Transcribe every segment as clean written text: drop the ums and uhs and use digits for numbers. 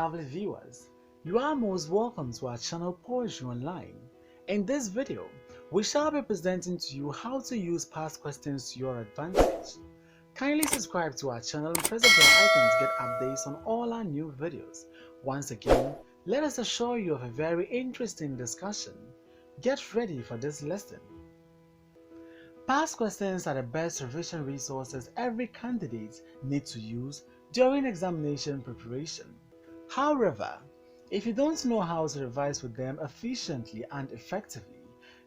lovely viewers, you are most welcome to our channel Poetry Online. In this video, we shall be presenting to you how to use past questions to your advantage. Kindly subscribe to our channel and press the bell icon to get updates on all our new videos. Once again, let us assure you of a very interesting discussion. Get ready for this lesson. Past questions are the best revision resources every candidate needs to use during examination preparation. However, if you don't know how to revise with them efficiently and effectively,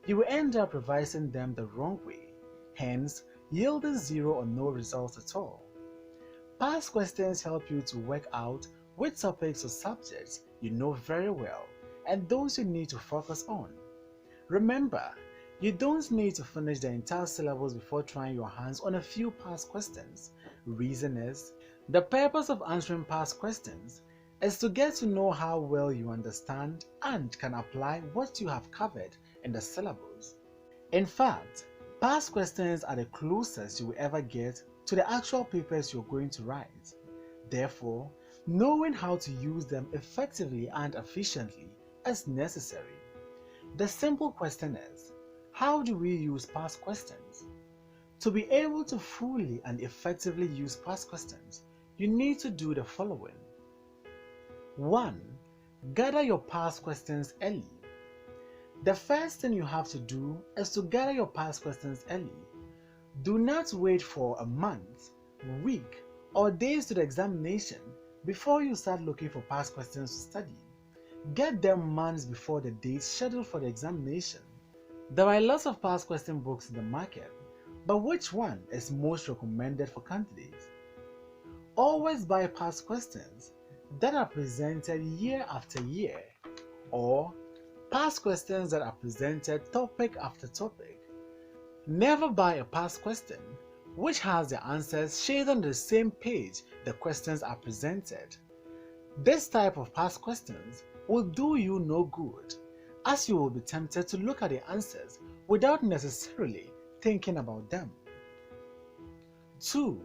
you will end up revising them the wrong way, hence yielding zero or no results at all. Past questions help you to work out which topics or subjects you know very well and those you need to focus on. Remember, you don't need to finish the entire syllabus before trying your hands on a few past questions. Reason is, the purpose of answering past questions is to get to know how well you understand and can apply what you have covered in the syllabus. In fact, past questions are the closest you will ever get to the actual papers you're going to write. Therefore, knowing how to use them effectively and efficiently is necessary. The simple question is, how do we use past questions? To be able to fully and effectively use past questions, you need to do the following. 1. Gather your past questions early. The first thing you have to do is to gather your past questions early. Do not wait for a month, week, or days to the examination before you start looking for past questions to study. Get them months before the date scheduled for the examination. There are lots of past question books in the market, but which one is most recommended for candidates? Always buy past questions that are presented year after year, or past questions that are presented topic after topic. Never buy a past question which has the answers shaded on the same page the questions are presented. This type of past questions will do you no good, as you will be tempted to look at the answers without necessarily thinking about them. 2.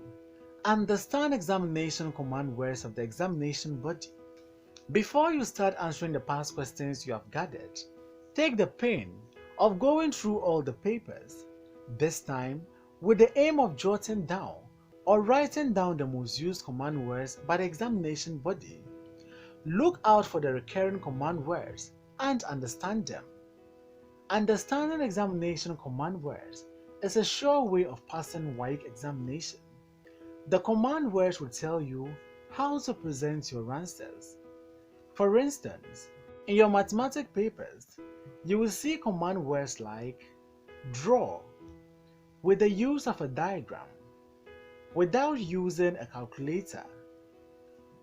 Understand examination command words of the examination body. Before you start answering the past questions you have gathered, take the pain of going through all the papers, this time with the aim of jotting down or writing down the most used command words by the examination body. Look out for the recurring command words and understand them. Understanding examination command words is a sure way of passing WAEC examination. The command words will tell you how to present your answers. For instance, in your mathematics papers, you will see command words like draw, with the use of a diagram, without using a calculator,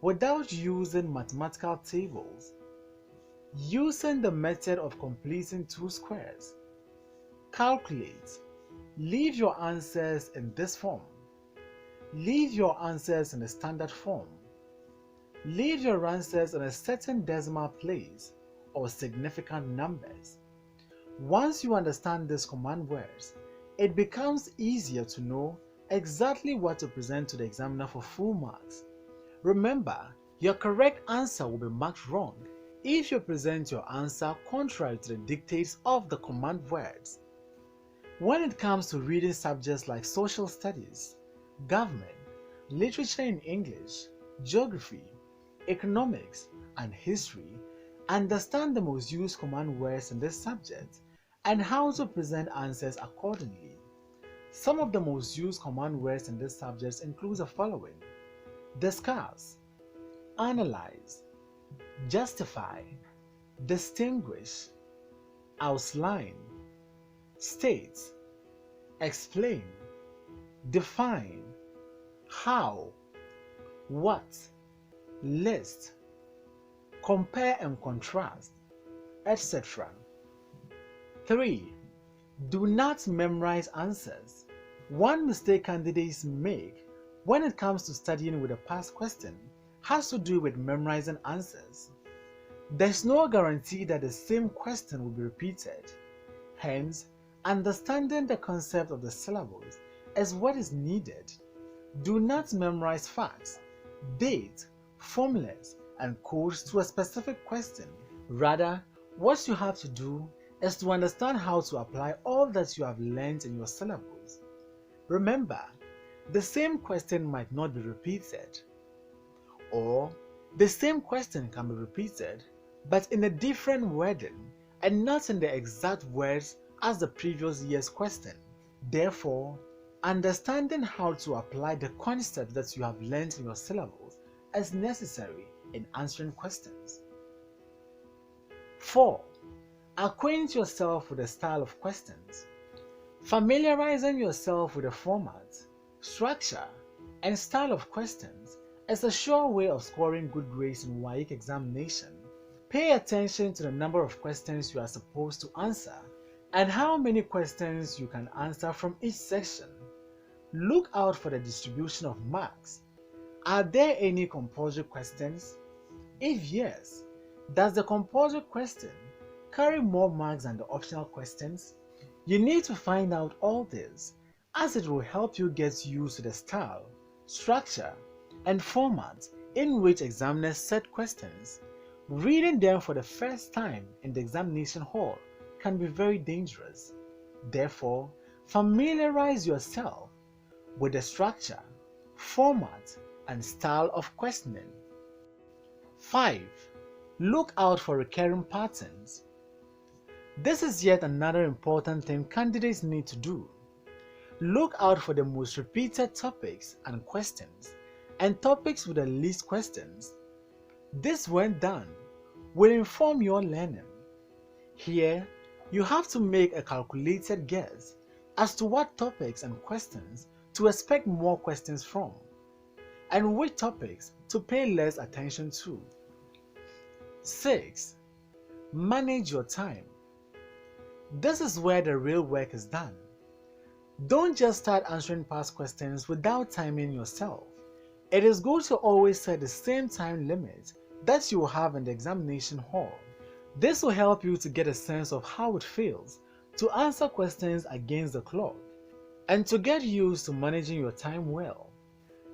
without using mathematical tables, using the method of completing two squares, calculate, leave your answers in this form, leave your answers in a standard form, leave your answers in a certain decimal place or significant numbers. Once you understand these command words, it becomes easier to know exactly what to present to the examiner for full marks. Remember, your correct answer will be marked wrong if you present your answer contrary to the dictates of the command words. When it comes to reading subjects like social studies, government, literature in English, geography, economics, and history, understand the most used command words in this subject and how to present answers accordingly. Some of the most used command words in this subject include the following: discuss, analyze, justify, distinguish, outline, state, explain, define, how, what, list, compare and contrast, etc. 3. Do not memorize answers. One mistake candidates make when it comes to studying with a past question has to do with memorizing answers. There's no guarantee that the same question will be repeated. Hence, understanding the concept of the syllabus is what is needed. Do not memorize facts, dates, formulas, and codes to a specific question. Rather, what you have to do is to understand how to apply all that you have learned in your syllabus. Remember, the same question might not be repeated, or the same question can be repeated but in a different wording and not in the exact words as the previous year's question. Therefore, understanding how to apply the concept that you have learned in your syllabus is necessary in answering questions. 4. Acquaint yourself with the style of questions. Familiarizing yourself with the format, structure, and style of questions is a sure way of scoring good grades in WAEC examination. Pay attention to the number of questions you are supposed to answer and how many questions you can answer from each section. Look out for the distribution of marks. Are there any compulsory questions? If yes, does the compulsory question carry more marks than the optional questions? You need to find out all this, as it will help you get used to the style, structure, and format in which examiners set questions. Reading them for the first time in the examination hall can be very dangerous. Therefore, familiarize yourself with the structure, format, and style of questioning. 5. Look out for recurring patterns. This is yet another important thing candidates need to do. Look out for the most repeated topics and questions, and topics with the least questions. This, when done, will inform your learning. Here, you have to make a calculated guess as to what topics and questions to expect more questions from, and which topics to pay less attention to. 6. Manage your time. This is where the real work is done. Don't just start answering past questions without timing yourself. It is good to always set the same time limit that you will have in the examination hall. This will help you to get a sense of how it feels to answer questions against the clock and to get used to managing your time well.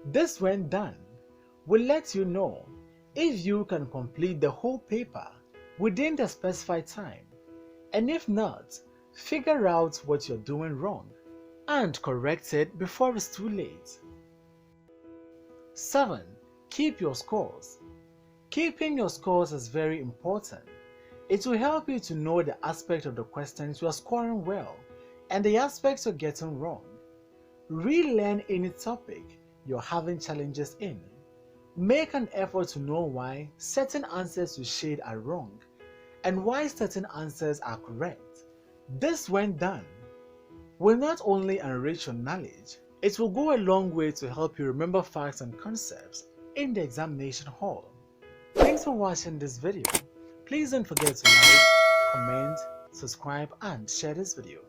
This, when done, will let you know if you can complete the whole paper within the specified time, and if not, figure out what you're doing wrong and correct it before it's too late. 7. Keep your scores. Keeping your scores is very important. It will help you to know the aspect of the questions you are scoring well and the aspects you're getting wrong. Relearn any topic you're having challenges in. Make an effort to know why certain answers you shade are wrong and why certain answers are correct. This, when done, will not only enrich your knowledge, it will go a long way to help you remember facts and concepts in the examination hall. Thanks for watching this video. Please don't forget to like, comment, subscribe, and share this video.